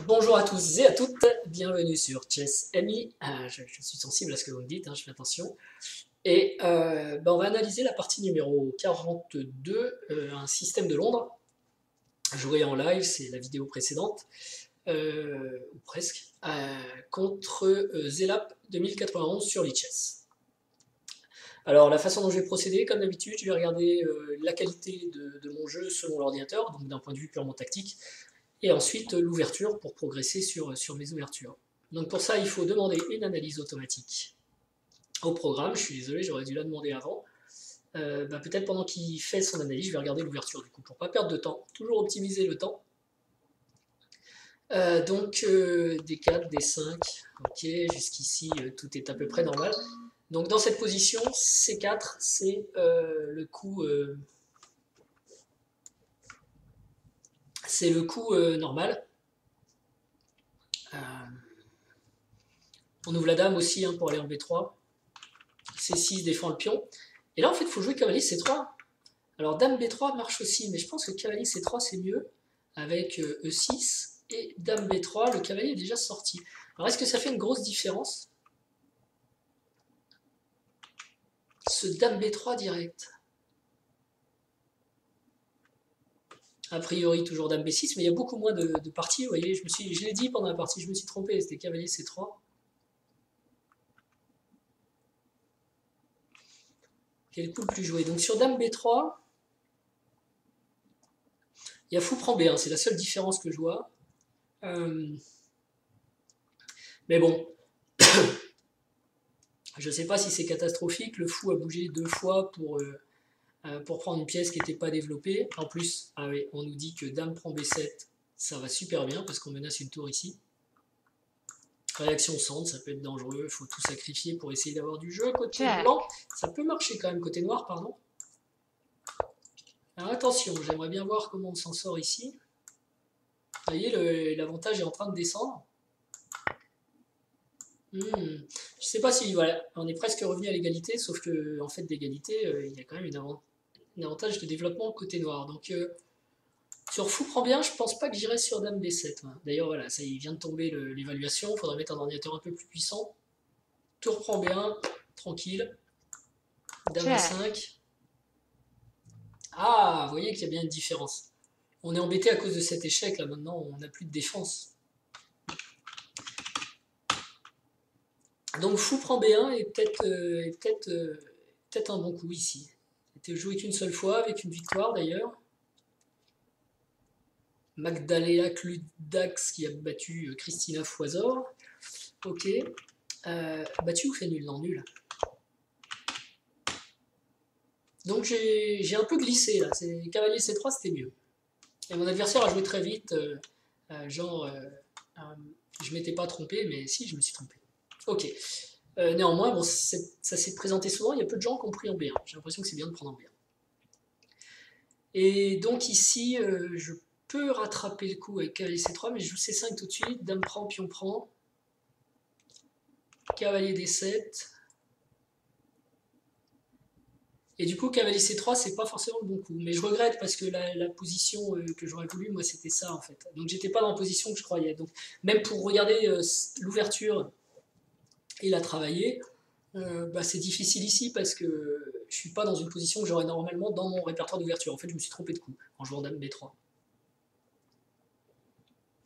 Bonjour à tous et à toutes, bienvenue sur Chess MI. Je suis sensible à ce que vous me dites, je fais attention. Et on va analyser la partie numéro 42, un système de Londres, joué en live, c'est la vidéo précédente, ou presque, contre Zelap 2091 sur Lichess. Alors la façon dont je vais procéder, comme d'habitude, je vais regarder la qualité de mon jeu selon l'ordinateur, donc d'un point de vue purement tactique, et ensuite l'ouverture pour progresser sur mes ouvertures. Donc pour ça, il faut demander une analyse automatique au programme. Je suis désolé, j'aurais dû la demander avant. Peut-être pendant qu'il fait son analyse, je vais regarder l'ouverture du coup, pour pas perdre de temps. Toujours optimiser le temps. D4, D5, ok, jusqu'ici tout est à peu près normal. Donc dans cette position, C4, c'est le coup... c'est le coup normal. On ouvre la dame aussi pour aller en B3. C6 défend le pion. Et là, en fait, il faut jouer cavalier C3. Alors, dame B3 marche aussi, mais je pense que cavalier C3, c'est mieux, avec E6. Et dame B3, le cavalier est déjà sorti. Alors, est-ce que ça fait une grosse différence? Ce dame B3 direct. A priori, toujours dame B6, mais il y a beaucoup moins de parties. Vous voyez, je l'ai dit pendant la partie, je me suis trompé, c'était cavalier C3. Quel coup le plus joué? Donc sur dame B3, il y a fou prend B1, c'est la seule différence que je vois. Mais bon, je ne sais pas si c'est catastrophique. Le fou a bougé 2 fois pour prendre une pièce qui n'était pas développée. En plus, ah oui, on nous dit que dame prend B7, ça va super bien parce qu'on menace une tour ici. Réaction centre, ça peut être dangereux, il faut tout sacrifier pour essayer d'avoir du jeu. Côté blanc, ça peut marcher quand même, côté noir, pardon. Alors attention, j'aimerais bien voir comment on s'en sort ici. Vous voyez, l'avantage est en train de descendre. Je ne sais pas si, voilà, on est presque revenu à l'égalité, sauf que en fait d'égalité, il y a quand même un avantage de développement côté noir. Donc sur fou prend bien, je pense pas que j'irai sur dame B7. D'ailleurs voilà, ça il vient de tomber l'évaluation, il faudrait mettre un ordinateur un peu plus puissant. Tour prend B1, tranquille. Dame A5. Ah, vous voyez qu'il y a bien une différence. On est embêté à cause de cet échec là, maintenant on n'a plus de défense. Donc fou prend B1 est peut-être un bon coup ici. C'était joué qu'une seule fois, avec une victoire d'ailleurs. Magdalena Kludax qui a battu Christina Foisor. Ok. Battu ou fait nul? Non, nul. Donc j'ai un peu glissé là. Cavalier C3 c'était mieux. Et mon adversaire a joué très vite. Je m'étais pas trompé, mais si, je me suis trompé. Ok. Néanmoins, bon, ça s'est présenté souvent, il y a peu de gens qui ont pris en B1. J'ai l'impression que c'est bien de prendre en B1. Et donc ici, je peux rattraper le coup avec cavalier C3, mais je joue C5 tout de suite, dame prend, pion prend, cavalier D7. Et du coup, cavalier C3, c'est pas forcément le bon coup. Mais je regrette parce que la position que j'aurais voulu, moi, c'était ça en fait. Donc j'étais pas dans la position que je croyais. Donc même pour regarder l'ouverture et la travailler, c'est difficile ici parce que je suis pas dans une position que j'aurais normalement dans mon répertoire d'ouverture. En fait, je me suis trompé de coup en jouant dame B3.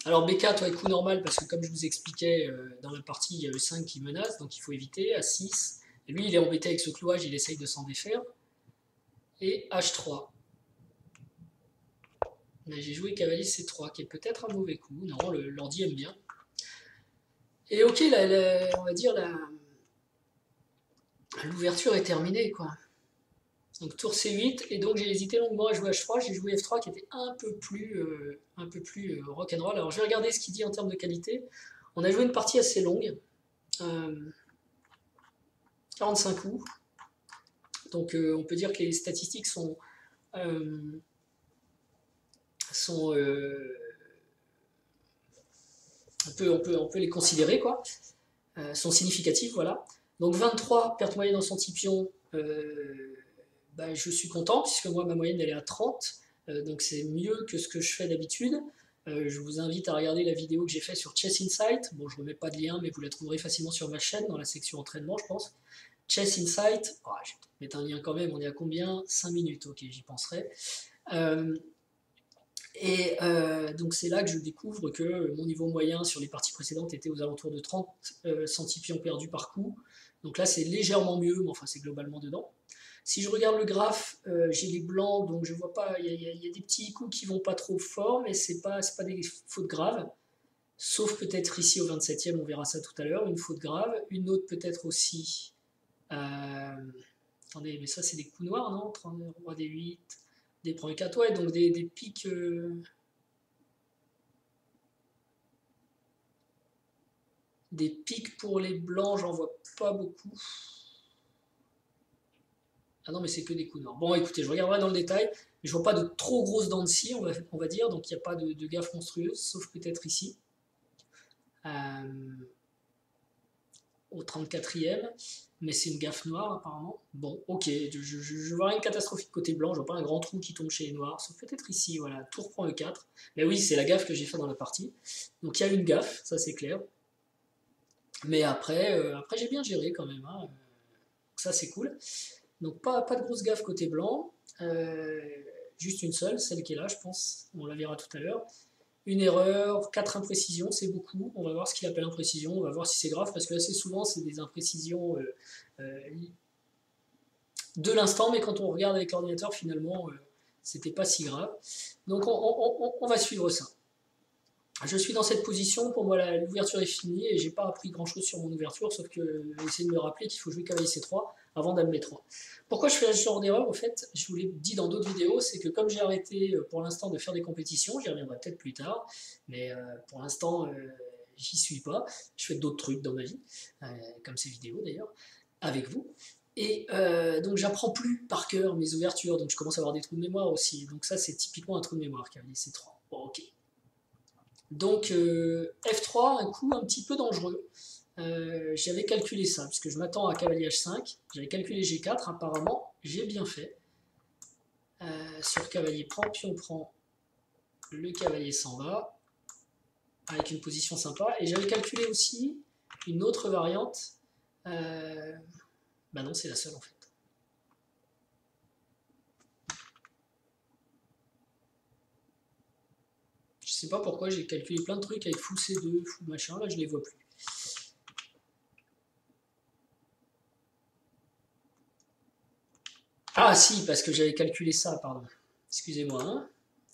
Alors B4, coup normal parce que comme je vous expliquais dans la partie, il y a E5 qui menace, donc il faut éviter, A6. Et lui, il est embêté avec ce clouage, il essaye de s'en défaire. Et H3. Mais j'ai joué cavalier C3, qui est peut-être un mauvais coup. Non, l'ordi aime bien. Et ok, on va dire l'ouverture est terminée, quoi. Donc tour C8, et donc j'ai hésité longuement à jouer H3, j'ai joué F3 qui était un peu plus rock'n'roll. Alors je vais regarder ce qu'il dit en termes de qualité. On a joué une partie assez longue, 45 coups. Donc on peut dire que les statistiques sont on peut les considérer, quoi. Sont significatives, voilà. Donc 23, perte moyenne en centipion, je suis content, puisque moi, ma moyenne, elle est à 30, donc c'est mieux que ce que je fais d'habitude. Je vous invite à regarder la vidéo que j'ai faite sur Chess Insight. Bon, je ne remets pas de lien, mais vous la trouverez facilement sur ma chaîne, dans la section entraînement, je pense. Chess Insight, oh, je vais mettre un lien quand même, on est à combien? 5 minutes, ok, j'y penserai. Donc c'est là que je découvre que mon niveau moyen sur les parties précédentes était aux alentours de 30 centipions perdus par coup. Donc là c'est légèrement mieux, mais enfin c'est globalement dedans. Si je regarde le graphe, j'ai les blancs, donc je vois pas, il y a des petits coups qui vont pas trop fort, mais c'est pas des fautes graves. Sauf peut-être ici au 27e, on verra ça tout à l'heure, une faute grave. Une autre peut-être aussi. Attendez, mais ça c'est des coups noirs, non? Roi D8, des prend 4, ouais, donc des pics. Des pics pour les blancs, j'en vois pas beaucoup. Ah non, mais c'est que des coups noirs. Bon, écoutez, je regarderai dans le détail. Mais je vois pas de trop grosses dents de scie, on va dire, donc il n'y a pas de gaffe monstrueuse, sauf peut-être ici. Au 34e, mais c'est une gaffe noire apparemment. Bon, ok, je vois rien de catastrophique côté blanc, je vois pas un grand trou qui tombe chez les noirs, sauf peut-être ici, voilà, tour prend E4. Mais oui, c'est la gaffe que j'ai fait dans la partie. Donc il y a une gaffe, ça c'est clair. Mais après j'ai bien géré quand même, hein. Ça c'est cool. Donc pas de grosse gaffe côté blanc, juste une seule, celle qui est là je pense, on la verra tout à l'heure. Une erreur, 4 imprécisions, c'est beaucoup. On va voir ce qu'il appelle imprécision, on va voir si c'est grave, parce que assez souvent c'est des imprécisions de l'instant, mais quand on regarde avec l'ordinateur, finalement, c'était pas si grave. Donc on va suivre ça. Je suis dans cette position, pour moi l'ouverture est finie et j'ai pas appris grand chose sur mon ouverture, sauf que j'ai essayé de me rappeler qu'il faut jouer cavalier C3 avant dame B3. Pourquoi je fais ce genre d'erreur? Au fait, je vous l'ai dit dans d'autres vidéos, c'est que comme j'ai arrêté pour l'instant de faire des compétitions, j'y reviendrai peut-être plus tard, mais pour l'instant j'y suis pas, je fais d'autres trucs dans ma vie, comme ces vidéos d'ailleurs, avec vous. Et donc j'apprends plus par cœur mes ouvertures, donc je commence à avoir des trous de mémoire aussi, donc ça c'est typiquement un trou de mémoire, cavalier C3. Bon, ok. Donc F3, un coup un petit peu dangereux. J'avais calculé ça, puisque je m'attends à cavalier H5. J'avais calculé G4, apparemment, j'ai bien fait. Sur cavalier prend, pion prend, le cavalier s'en va, avec une position sympa. Et j'avais calculé aussi une autre variante. Bah non, c'est la seule en fait. Je sais pas pourquoi j'ai calculé plein de trucs avec fou C2, fou machin, là je les vois plus. Ah si, parce que j'avais calculé ça, pardon. Excusez-moi. Hein.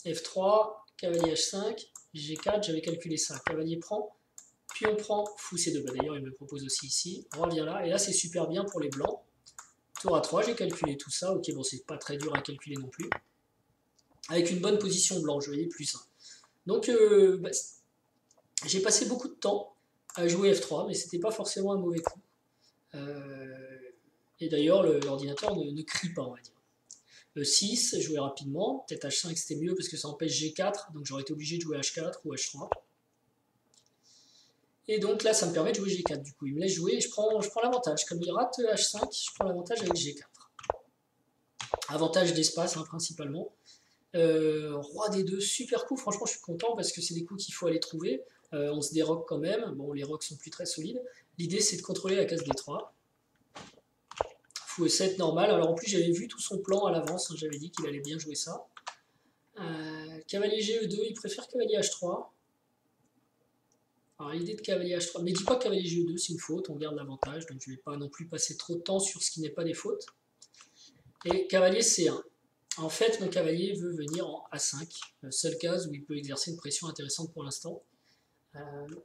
F3, cavalier H5, G4, j'avais calculé ça. Cavalier prend, puis on prend fou C2. Bah, d'ailleurs, il me propose aussi ici. On revient là, et là c'est super bien pour les blancs. Tour à 3, j'ai calculé tout ça. Ok, bon, c'est pas très dur à calculer non plus. Avec une bonne position blanche, vous voyez, plus 1. Donc, bah, j'ai passé beaucoup de temps à jouer F3, mais c'était pas forcément un mauvais coup. Et d'ailleurs, l'ordinateur ne crie pas, on va dire. E6, jouer rapidement. Peut-être H5 c'était mieux parce que ça empêche G4, donc j'aurais été obligé de jouer H4 ou H3. Et donc là, ça me permet de jouer G4. Du coup, il me laisse jouer et je prends l'avantage. Comme il rate H5, je prends l'avantage avec G4. Avantage d'espace, hein, principalement. Roi D2, super coup. Franchement, je suis content parce que c'est des coups qu'il faut aller trouver. On se déroque quand même. Bon, les rocs sont plus très solides. L'idée, c'est de contrôler la case D3. Fou E7 normal. Alors en plus, j'avais vu tout son plan à l'avance. Hein, j'avais dit qu'il allait bien jouer ça. Cavalier GE2, il préfère cavalier H3. Alors l'idée de cavalier H3, mais dis pas que cavalier GE2 c'est une faute, on garde l'avantage, donc je ne vais pas non plus passer trop de temps sur ce qui n'est pas des fautes. Et cavalier C1. En fait, mon cavalier veut venir en A5, seule case où il peut exercer une pression intéressante pour l'instant.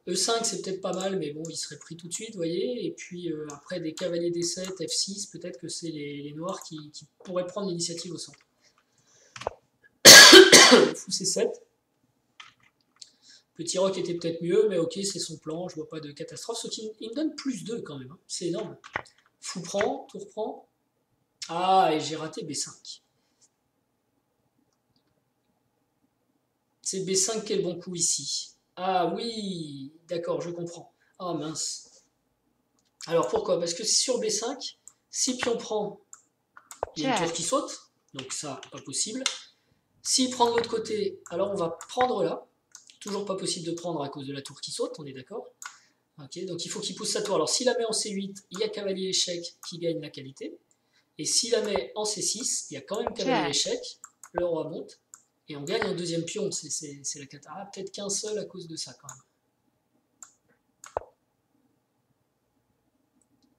E5 c'est peut-être pas mal, mais bon, il serait pris tout de suite, vous voyez. Et puis après des cavaliers D7, F6, peut-être que c'est les noirs qui pourraient prendre l'initiative au centre. Fou C7. Petit roc était peut-être mieux, mais ok, c'est son plan, je vois pas de catastrophe. Ce qui me donne plus 2 quand même, hein. C'est énorme. Fou prend, tour prend. Ah, et j'ai raté B5. C'est B5 qui est le bon coup ici. Ah oui, d'accord, je comprends. Ah mince. Alors pourquoi? Parce que sur B5, si pion prend, il y a une tour qui saute, donc ça, pas possible. S'il prend de l'autre côté, alors on va prendre là. Toujours pas possible de prendre à cause de la tour qui saute, on est d'accord? Ok, donc il faut qu'il pousse sa tour. Alors s'il la met en C8, il y a cavalier échec qui gagne la qualité. Et s'il la met en C6, il y a quand même cavalier échec, le roi monte, et on gagne un deuxième pion. C'est la cata. Ah, peut-être qu'un seul à cause de ça quand même.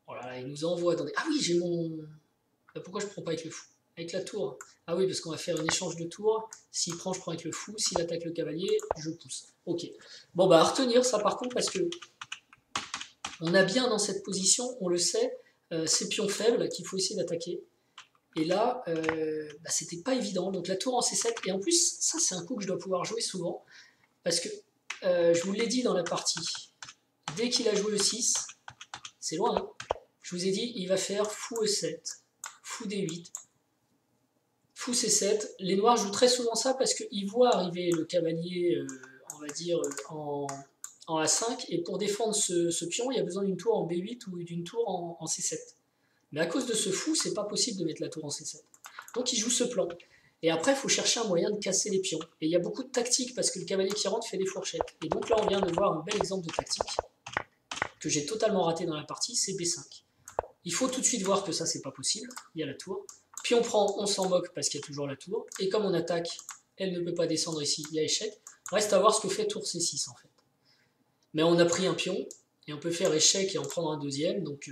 Oh là là, il nous envoie dans des... Ah oui, j'ai mon... Pourquoi je prends pas avec le fou? Avec la tour. Ah oui, parce qu'on va faire un échange de tours. S'il prend, je prends avec le fou. S'il attaque le cavalier, je pousse. Ok. Bon, bah à retenir ça par contre, parce que on a bien dans cette position, on le sait, ces pions faibles qu'il faut essayer d'attaquer. Et là, bah, c'était pas évident. Donc la tour en C7. Et en plus, ça c'est un coup que je dois pouvoir jouer souvent. Parce que, je vous l'ai dit dans la partie, dès qu'il a joué le 6, c'est loin, hein, je vous ai dit, il va faire fou E7, fou D8, fou C7. Les noirs jouent très souvent ça parce qu'ils voient arriver le cavalier, on va dire, en A5, et pour défendre ce pion, il y a besoin d'une tour en B8 ou d'une tour en C7. Mais à cause de ce fou, c'est pas possible de mettre la tour en C7. Donc il joue ce plan. Et après, il faut chercher un moyen de casser les pions. Et il y a beaucoup de tactiques parce que le cavalier qui rentre fait des fourchettes. Et donc là, on vient de voir un bel exemple de tactique que j'ai totalement raté dans la partie, c'est B5. Il faut tout de suite voir que ça, c'est pas possible. Il y a la tour. Puis on prend, on s'en moque parce qu'il y a toujours la tour. Et comme on attaque, elle ne peut pas descendre ici, il y a échec. Reste à voir ce que fait tour C6 en fait. Mais on a pris un pion, et on peut faire échec et en prendre un deuxième, donc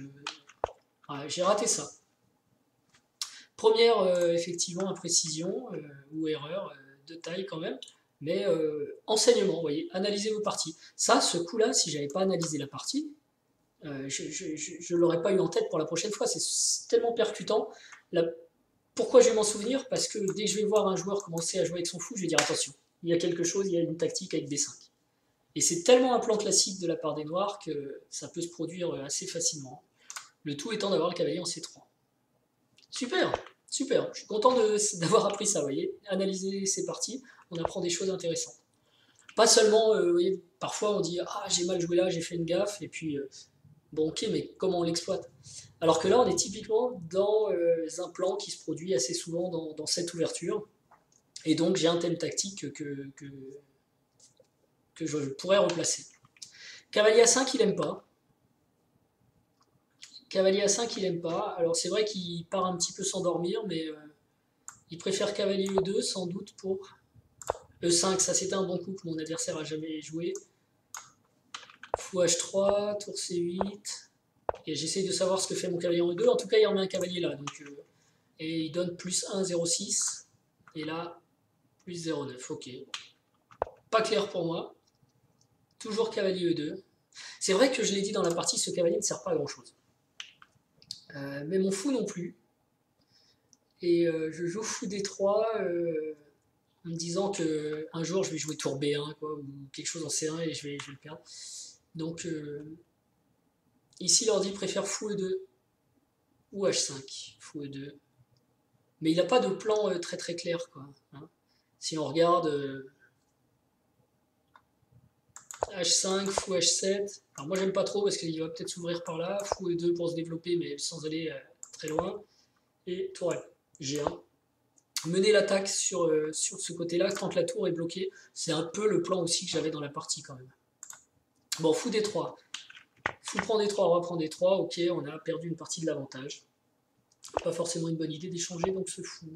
ouais, j'ai raté ça. Première, effectivement, imprécision ou erreur de taille quand même, mais enseignement, vous voyez, analysez vos parties. Ça, ce coup-là, si j'avais pas analysé la partie, je ne l'aurais pas eu en tête pour la prochaine fois. C'est tellement percutant. Pourquoi je vais m'en souvenir? Parce que dès que je vais voir un joueur commencer à jouer avec son fou, je vais dire attention, il y a quelque chose, il y a une tactique avec B5. Et c'est tellement un plan classique de la part des noirs que ça peut se produire assez facilement. Le tout étant d'avoir le cavalier en C3. Super, super. Je suis content d'avoir appris ça, vous voyez. Analyser ces parties, on apprend des choses intéressantes. Pas seulement, vous voyez, parfois on dit « Ah, j'ai mal joué là, j'ai fait une gaffe », et puis, bon ok, mais comment on l'exploite? Alors que là, on est typiquement dans un plan qui se produit assez souvent dans cette ouverture. Et donc, j'ai un thème tactique que je pourrais replacer. Cavalier A5, il n'aime pas. Cavalier A5, il n'aime pas. Alors, c'est vrai qu'il part un petit peu s'endormir, mais il préfère cavalier E2, sans doute, pour E5. Ça, c'était un bon coup que mon adversaire a jamais joué. Fou H3, tour C8. Et j'essaye de savoir ce que fait mon cavalier en E2. En tout cas, il remet un cavalier là. Donc, et il donne plus 1, 0,6. Et là, plus 0,9. Ok. Pas clair pour moi. Toujours cavalier E2. C'est vrai que je l'ai dit dans la partie, ce cavalier ne sert pas à grand chose. Mais mon fou non plus. Et je joue fou D3 en me disant qu'un jour je vais jouer tour B1 quoi, ou quelque chose en C1 et je vais le perdre. Donc ici l'ordi préfère fou E2 ou H5. Fou E2. Mais il n'a pas de plan très très clair, quoi. Hein. Si on regarde H5, fou H7. Alors moi j'aime pas trop parce qu'il va peut-être s'ouvrir par là. Fou E2 pour se développer mais sans aller très loin. Et tour G1. Mener l'attaque sur ce côté-là quand la tour est bloquée. C'est un peu le plan aussi que j'avais dans la partie quand même. Bon, fou D3. Fou prend D3, roi prend D3. Ok, on a perdu une partie de l'avantage. Pas forcément une bonne idée d'échanger donc ce fou.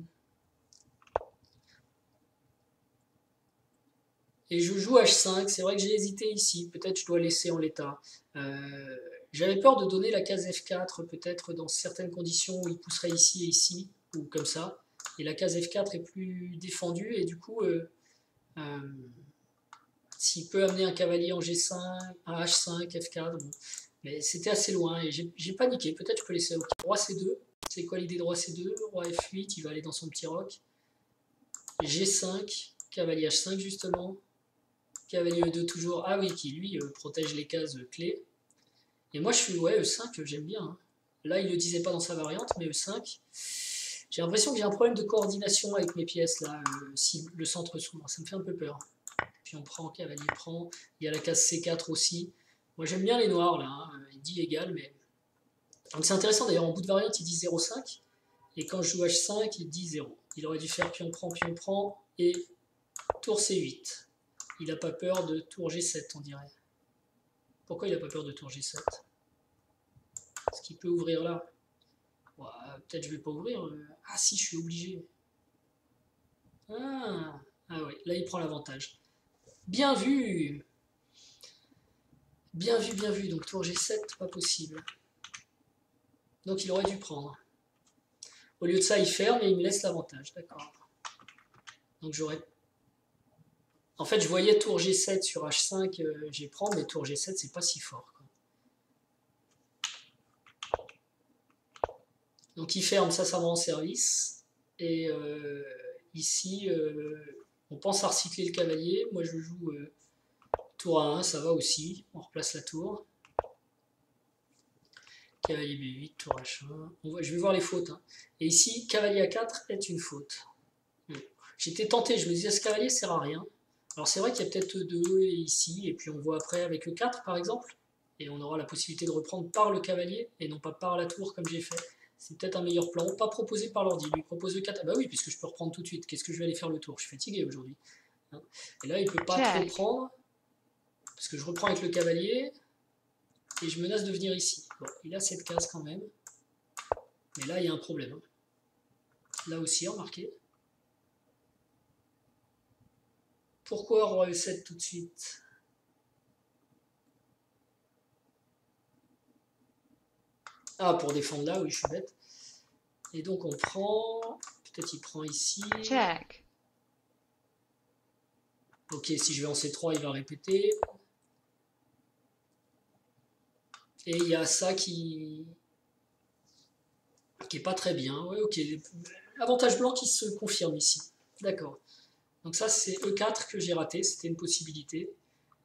Et je joue H5, c'est vrai que j'ai hésité ici, peut-être je dois laisser en l'état. J'avais peur de donner la case F4, peut-être dans certaines conditions où il pousserait ici et ici, ou comme ça. Et la case F4 est plus défendue, et du coup, s'il peut amener un cavalier en G5, un H5, F4, bon. Mais c'était assez loin, et j'ai paniqué, peut-être je peux laisser OK. Roi C2, c'est quoi l'idée de roi C2? Roi F8, il va aller dans son petit roc. G5, cavalier H5 justement. Cavalier E2 toujours, ah oui, qui lui protège les cases clés. Et moi je suis, ouais, E5, j'aime bien. Hein. Là, il ne le disait pas dans sa variante, mais E5, j'ai l'impression que j'ai un problème de coordination avec mes pièces, là, si le centre s'ouvre, ça me fait un peu peur. Puis on prend, cavalier prend, il y a la case C4 aussi. Moi j'aime bien les noirs, là, hein. Il dit égal, mais... Donc c'est intéressant, d'ailleurs, en bout de variante, il dit 0,5, et quand je joue H5, il dit 0. Il aurait dû faire pion prend, et tour C8. Il n'a pas peur de tour G7, on dirait. Pourquoi il n'a pas peur de tour G7? Est-ce qu'il peut ouvrir là? Ouais, peut-être je vais pas ouvrir. Ah si, je suis obligé. Ah, ah oui, là il prend l'avantage. Bien vu! Bien vu, bien vu. Donc tour G7, pas possible. Donc il aurait dû prendre. Au lieu de ça, il ferme et il me laisse l'avantage. D'accord. Donc j'aurais... En fait, je voyais tour G7 sur H5, j'ai prendre, mais tour G7, c'est pas si fort, quoi. Donc il ferme, ça me rend service. Et ici, on pense à recycler le cavalier. Moi, je joue tour A1, ça va aussi. On replace la tour. Cavalier B8, tour H1. Je vais voir les fautes, hein. Et ici, cavalier A4 est une faute. J'étais tenté, je me disais, ce cavalier sert à rien. Alors c'est vrai qu'il y a peut-être 2 ici, et puis on voit après avec le 4 par exemple, et on aura la possibilité de reprendre par le cavalier, et non pas par la tour comme j'ai fait. C'est peut-être un meilleur plan, pas proposé par l'ordi. Lui propose le 4, ah bah oui, puisque je peux reprendre tout de suite. Qu'est-ce que je vais aller faire le tour? Je suis fatigué aujourd'hui. Et là, il peut pas trop prendre, parce que je reprends avec le cavalier, et je menace de venir ici. Bon, il a cette case quand même, mais là, il y a un problème. Là aussi, remarquez. Pourquoi roi E7 tout de suite? Ah, pour défendre là, oui, je suis bête. Et donc on prend... Peut-être il prend ici. Check. Ok, si je vais en C3, il va répéter. Et il y a ça qui est pas très bien. Ouais, ok. Avantage blanc qui se confirme ici. D'accord. Donc ça, c'est E4 que j'ai raté. C'était une possibilité.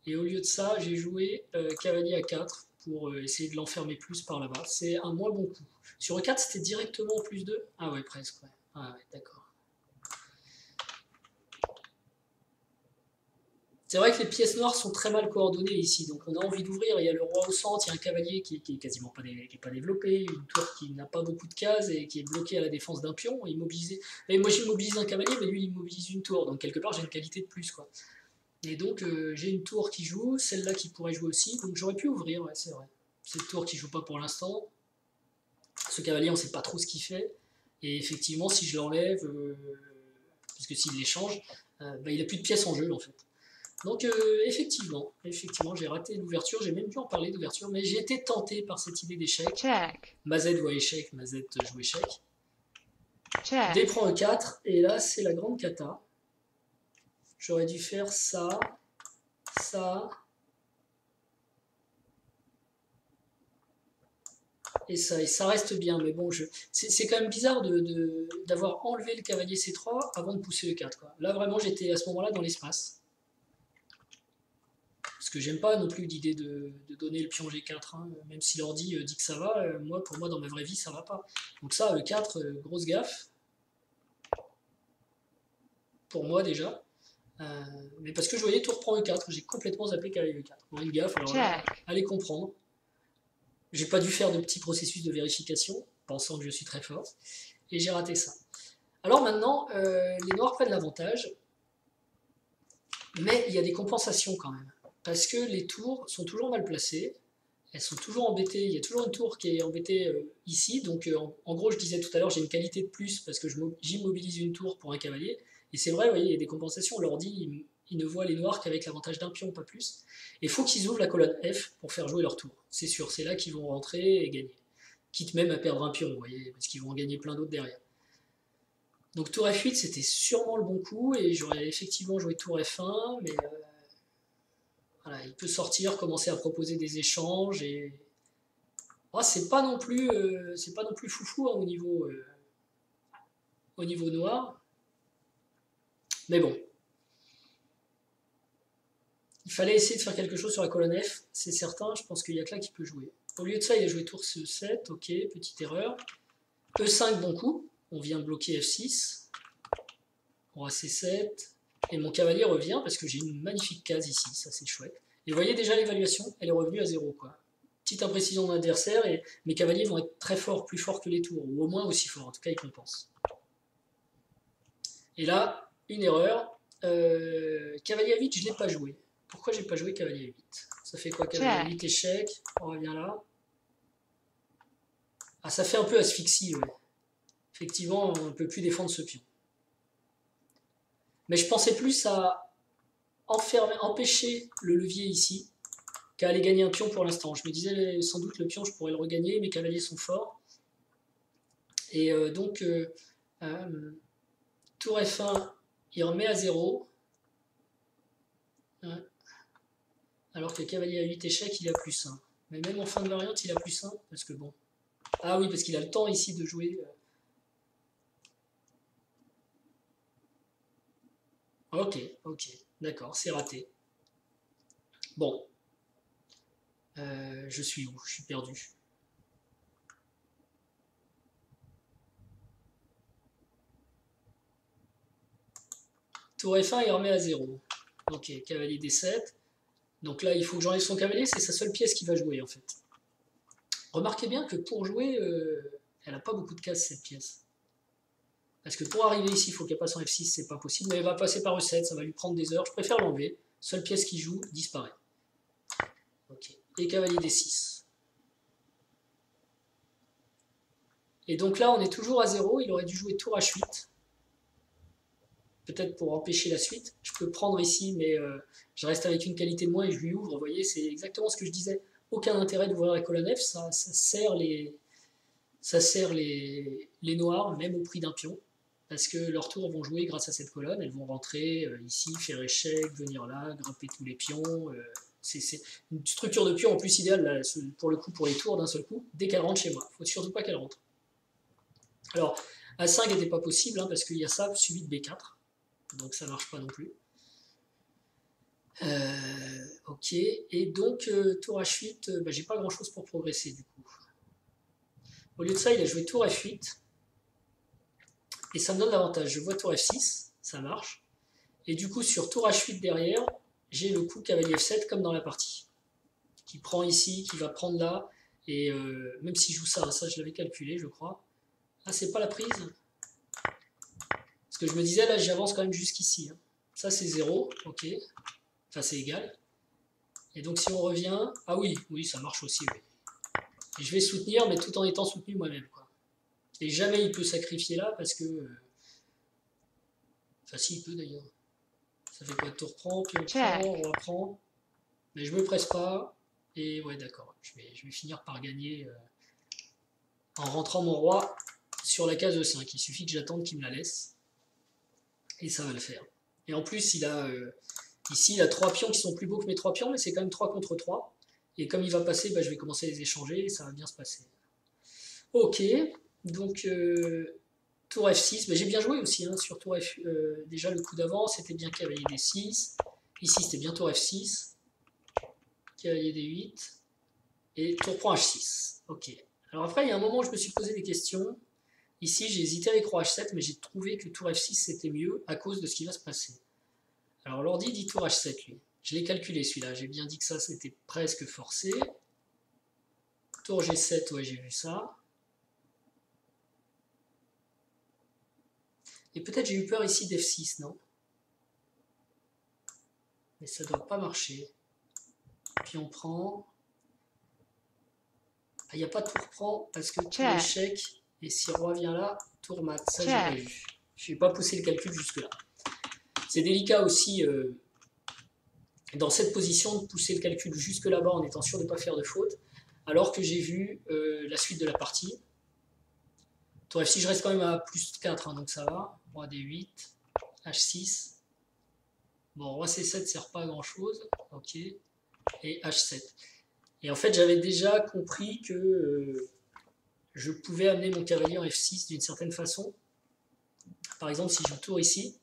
Et au lieu de ça, j'ai joué cavalier A4 pour essayer de l'enfermer plus par là-bas. C'est un moins bon coup. Sur E4, c'était directement plus 2. Ah ouais, presque. Ouais. Ah ouais, d'accord. C'est vrai que les pièces noires sont très mal coordonnées ici, donc on a envie d'ouvrir. Il y a le roi au centre, il y a un cavalier qui est quasiment pas, pas développé, une tour qui n'a pas beaucoup de cases et qui est bloquée à la défense d'un pion, immobilisé. Et moi j'immobilise un cavalier, mais lui il immobilise une tour, donc quelque part j'ai une qualité de plus, quoi. Et donc j'ai une tour qui joue, celle-là qui pourrait jouer aussi, donc j'aurais pu ouvrir, ouais, c'est vrai. Cette tour qui joue pas pour l'instant. Ce cavalier on sait pas trop ce qu'il fait, et effectivement si je l'enlève, parce que s'il l'échange, bah, il a plus de pièces en jeu en fait. Donc effectivement, j'ai raté l'ouverture, j'ai même dû en parler d'ouverture, mais j'ai été tenté par cette idée d'échec. Check. Mazette voit échec, Mazette joue échec. Check. D prend E4, et là c'est la grande cata. J'aurais dû faire ça, ça, et ça reste bien, mais bon, c'est quand même bizarre d'avoir enlevé le cavalier C3 avant de pousser E4, quoi. Là vraiment j'étais à ce moment-là dans l'espace. Parce que j'aime pas non plus l'idée de donner le pion G4, hein. Même si l'ordi dit que ça va, pour moi dans ma vraie vie ça va pas. Donc ça, E4, grosse gaffe. Pour moi déjà. Mais parce que je voyais tour prend E4, j'ai complètement zappé cavalier E4. Bon, une gaffe, alors là, allez comprendre. J'ai pas dû faire de petits processus de vérification, pensant que je suis très fort, et j'ai raté ça. Alors maintenant, les noirs prennent l'avantage, mais il y a des compensations quand même. Parce que les tours sont toujours mal placées, elles sont toujours embêtées, il y a toujours une tour qui est embêtée ici, donc en gros je disais tout à l'heure j'ai une qualité de plus parce que j'immobilise une tour pour un cavalier, et c'est vrai, vous voyez, il y a des compensations, l'ordi il ne voit les noirs qu'avec l'avantage d'un pion, pas plus, et il faut qu'ils ouvrent la colonne F pour faire jouer leur tour, c'est sûr, c'est là qu'ils vont rentrer et gagner, quitte même à perdre un pion, vous voyez, parce qu'ils vont en gagner plein d'autres derrière. Donc tour F8 c'était sûrement le bon coup, et j'aurais effectivement joué tour F1, mais... voilà, il peut sortir, commencer à proposer des échanges et oh, c'est pas non plus foufou, hein, au niveau noir. Mais bon, il fallait essayer de faire quelque chose sur la colonne F, c'est certain. Je pense qu'il y a que là qui peut jouer. Au lieu de ça, il a joué tour C7, ok, petite erreur. E5, bon coup, on vient bloquer F6. Roi C7. Et mon cavalier revient parce que j'ai une magnifique case ici, ça c'est chouette. Et vous voyez déjà l'évaluation, elle est revenue à 0, quoi. Petite imprécision de l'adversaire, et mes cavaliers vont être très forts, plus forts que les tours, ou au moins aussi forts, en tout cas ils compensent. Et là, une erreur, cavalier à 8, je ne l'ai pas joué. Pourquoi j'ai pas joué cavalier à 8? Ça fait quoi cavalier à 8 échec? On revient là. Ah, ça fait un peu asphyxie, ouais. Effectivement, on ne peut plus défendre ce pion. Mais je pensais plus à empêcher le levier ici qu'à aller gagner un pion pour l'instant. Je me disais sans doute le pion, je pourrais le regagner, mes cavaliers sont forts. Et donc, tour F1, il remet à 0. Hein. Alors que cavalier à 8 échecs, il a plus 1. Mais même en fin de variante, il a plus 1. Parce que bon. Ah oui, parce qu'il a le temps ici de jouer. Ok, ok. D'accord, c'est raté. Bon. Je suis où? Je suis perdu. Tour F1, il remet à 0. Ok, cavalier D7. Donc là, il faut que j'enlève son cavalier, c'est sa seule pièce qui va jouer en fait. Remarquez bien que pour jouer, elle n'a pas beaucoup de cases cette pièce. Parce que pour arriver ici, il faut qu'elle passe en F6, c'est pas possible, mais elle va passer par E7, ça va lui prendre des heures. Je préfère l'enlever. Seule pièce qui joue disparaît. Ok. Et cavalier D6. Et donc là, on est toujours à 0, il aurait dû jouer tour H8. Peut-être pour empêcher la suite. Je peux prendre ici, mais je reste avec une qualité de moins et je lui ouvre. Vous voyez, c'est exactement ce que je disais. Aucun intérêt d'ouvrir la colonne F, ça sert les noirs, même au prix d'un pion. Parce que leurs tours vont jouer grâce à cette colonne. Elles vont rentrer ici, faire échec, venir là, grimper tous les pions. C'est une structure de pion en plus idéale, là, pour le coup, pour les tours d'un seul coup, dès qu'elle rentre chez moi. Il ne faut surtout pas qu'elle rentre. Alors, A5 n'était pas possible, hein, parce qu'il y a ça suivi de B4. Donc ça marche pas non plus. Ok, et donc tour H8, j'ai pas grand chose pour progresser du coup. Au lieu de ça, il a joué tour F8, et ça me donne l'avantage. Je vois tour F6, ça marche, et du coup sur tour H8 derrière, j'ai le coup cavalier F7 comme dans la partie, qui prend ici, qui va prendre là, et même si je joue ça, ça je l'avais calculé je crois. Ah, c'est pas la prise? Parce que je me disais là, j'avance quand même jusqu'ici. Hein. Ça c'est 0, ok. Enfin, c'est égal. Et donc, si on revient... Ah oui, oui, ça marche aussi, oui. Et je vais soutenir, mais tout en étant soutenu moi-même, quoi. Et jamais il peut sacrifier là, parce que... Enfin, si, il peut, d'ailleurs. Ça fait quoi? Tour prend, puis on prend, on reprend. Mais je me presse pas. Et ouais, d'accord. Je vais finir par gagner en rentrant mon roi sur la case E5. Il suffit que j'attende qu'il me la laisse. Et ça va le faire. Et en plus, il a... Ici, il a 3 pions qui sont plus beaux que mes 3 pions, mais c'est quand même 3 contre 3. Et comme il va passer, je vais commencer à les échanger et ça va bien se passer. Ok, donc tour F6, j'ai bien joué aussi hein, sur tour F. Déjà le coup d'avant, c'était bien cavalier D6. Ici, c'était bien tour F6. Cavalier D8. Et tour prend H6. Ok. Alors après, il y a un moment où je me suis posé des questions. Ici, j'ai hésité avec roi H7, mais j'ai trouvé que tour F6 c'était mieux à cause de ce qui va se passer. Alors l'ordi dit tour H7 lui. Je l'ai calculé celui-là, j'ai bien dit que ça c'était presque forcé. Tour G7, ouais j'ai vu ça. Et peut-être j'ai eu peur ici d'F6, non? Mais ça doit pas marcher. Puis on prend. Ah, il n'y a pas tour prend parce que tour échec. Et si roi vient là, tour mat. Ça j'ai pas vu. Je n'ai pas poussé le calcul jusque-là. C'est délicat aussi dans cette position de pousser le calcul jusque là-bas en étant sûr de ne pas faire de faute. Alors que j'ai vu la suite de la partie. Tour F6, je reste quand même à plus 4, hein, donc ça va. Roi D8, H6. Bon, Roi C7 ne sert pas à grand chose. Ok. Et H7. Et en fait, j'avais déjà compris que je pouvais amener mon cavalier en F6 d'une certaine façon. Par exemple, si je joue tour ici,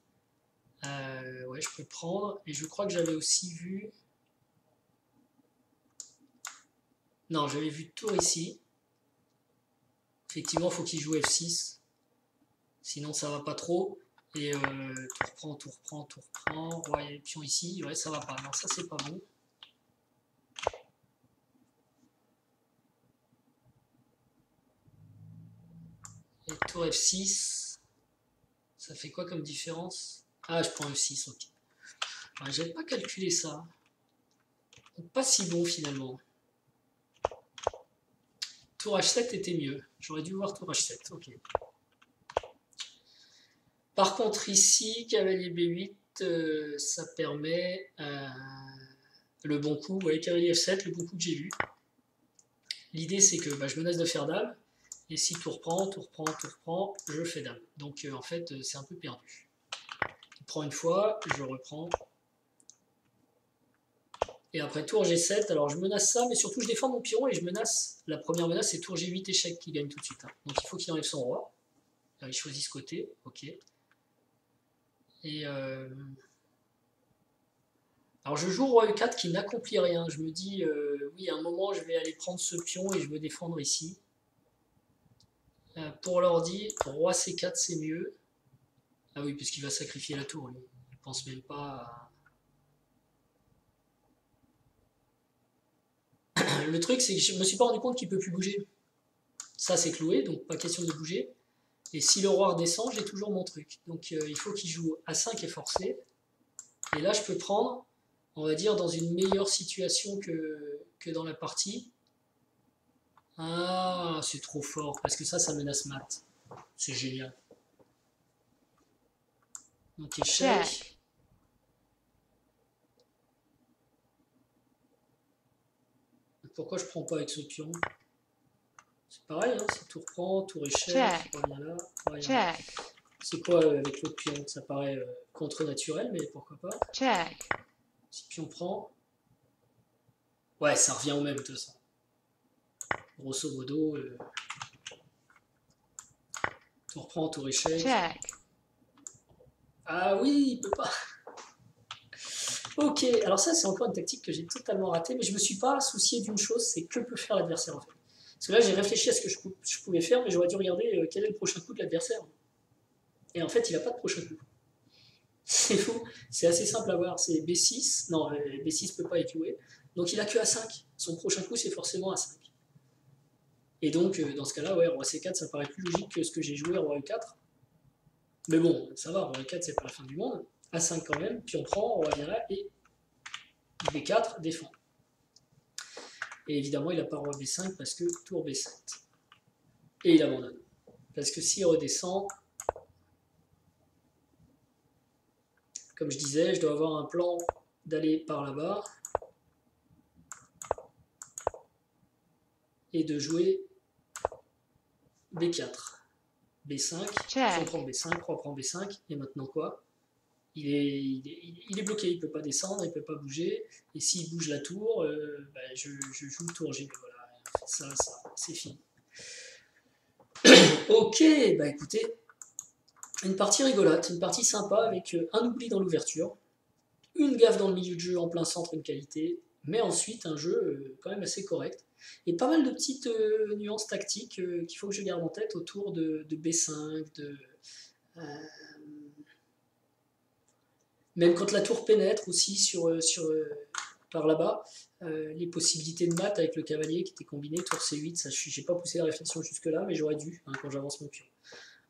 ouais, je peux prendre. Et je crois que j'avais aussi vu... Non, j'avais vu tour ici. Effectivement, il faut qu'il joue F6. Sinon, ça va pas trop. Et tour prend, tour prend, tour prend. Roi et pion ici. Ouais, ça va pas. Non, ça, c'est pas bon. Et tour F6. Ça fait quoi comme différence? Ah, je prends E6, ok. Ouais, j'avais pas calculé ça. Pas si bon finalement. Tour H7 était mieux. J'aurais dû voir tour H7, ok. Par contre ici, cavalier B8, ça permet le bon coup. Vous voyez, cavalier F7, le bon coup que j'ai vu. L'idée c'est que je menace de faire dame. Et si tour prend, je fais dame. Donc en fait, c'est un peu perdu. Il prend une fois, je reprends. Et après tour G7, alors je menace ça, mais surtout je défends mon pion et je menace. La première menace c'est tour G8 échec qui gagne tout de suite. Hein. Donc il faut qu'il enlève son roi. Alors, il choisit ce côté, ok. Et alors je joue roi E4 qui n'accomplit rien. Je me dis, oui, à un moment je vais aller prendre ce pion et je veux défendre ici. Pour l'ordi, roi C4 c'est mieux. Ah oui, puisqu'il va sacrifier la tour, lui. Il pense même pas à... Le truc, c'est que je me suis pas rendu compte qu'il peut plus bouger. Ça, c'est cloué, donc pas question de bouger. Et si le roi redescend, j'ai toujours mon truc. Donc il faut qu'il joue A5 et forcé. Et là, je peux prendre, on va dire, dans une meilleure situation que dans la partie. Ah, c'est trop fort, parce que ça menace mat. C'est génial. Donc échec. Check. Pourquoi je prends pas avec ce pion? C'est pareil, hein, c'est tour prend, tour échec, Check. revient là, revient là. Check. C'est quoi avec l'autre pion? Ça paraît contre-naturel, mais pourquoi pas? Check. Si pion prend... Ouais, ça revient au même, de toute façon. Grosso modo, tour prend, tour échec. Check. Ah oui, il peut pas. Ok, alors ça c'est encore une tactique que j'ai totalement ratée, mais je me suis pas soucié d'une chose, c'est que peut faire l'adversaire en fait. Parce que là j'ai réfléchi à ce que je pouvais faire, mais j'aurais dû regarder quel est le prochain coup de l'adversaire. Et en fait il n'a pas de prochain coup. C'est fou, c'est assez simple à voir, c'est B6, non B6 peut pas être joué, donc il a que A5, son prochain coup c'est forcément A5. Et donc dans ce cas-là, ouais, roi C4 ça paraît plus logique que ce que j'ai joué roi E4. Mais bon, ça va, roi E4 c'est pas la fin du monde. A5 quand même, puis on prend, on revient là, et B4 défend. Et évidemment, il n'a pas roi B5 parce que tour B7. Et il abandonne. Parce que s'il redescend, comme je disais, je dois avoir un plan d'aller par là-bas et de jouer B4. B5, Check. on prend B5, roi prend B5, et maintenant quoi? Il est bloqué, il ne peut pas descendre, il ne peut pas bouger, et s'il bouge la tour, je joue le tour G. Voilà, ça, c'est fini. Ok, bah écoutez, une partie rigolote, une partie sympa avec un oubli dans l'ouverture, une gaffe dans le milieu de jeu en plein centre, une qualité, mais ensuite un jeu quand même assez correct. Et pas mal de petites nuances tactiques qu'il faut que je garde en tête autour de B5, même quand la tour pénètre aussi par là-bas, les possibilités de mat avec le cavalier qui était combiné, tour C8, ça, j'ai pas poussé la réflexion jusque-là, mais j'aurais dû quand j'avance mon pion.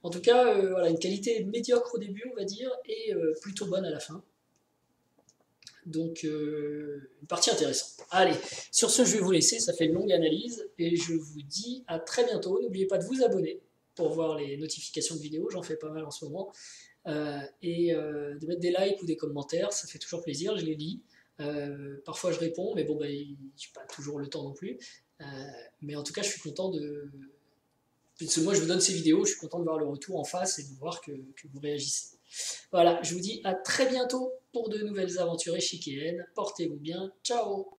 En tout cas, voilà, une qualité médiocre au début, on va dire, et plutôt bonne à la fin. Donc, une partie intéressante. Allez, sur ce, je vais vous laisser, ça fait une longue analyse, et je vous dis à très bientôt. N'oubliez pas de vous abonner pour voir les notifications de vidéos, j'en fais pas mal en ce moment, et de mettre des likes ou des commentaires, ça fait toujours plaisir, je les lis. Parfois je réponds, mais bon, je n'ai pas toujours le temps non plus. Mais en tout cas, je suis content de... Parce que moi, je vous donne ces vidéos, je suis content de voir le retour en face et de voir que vous réagissez. Voilà, je vous dis à très bientôt pour de nouvelles aventures échiquéennes. Portez-vous bien, ciao!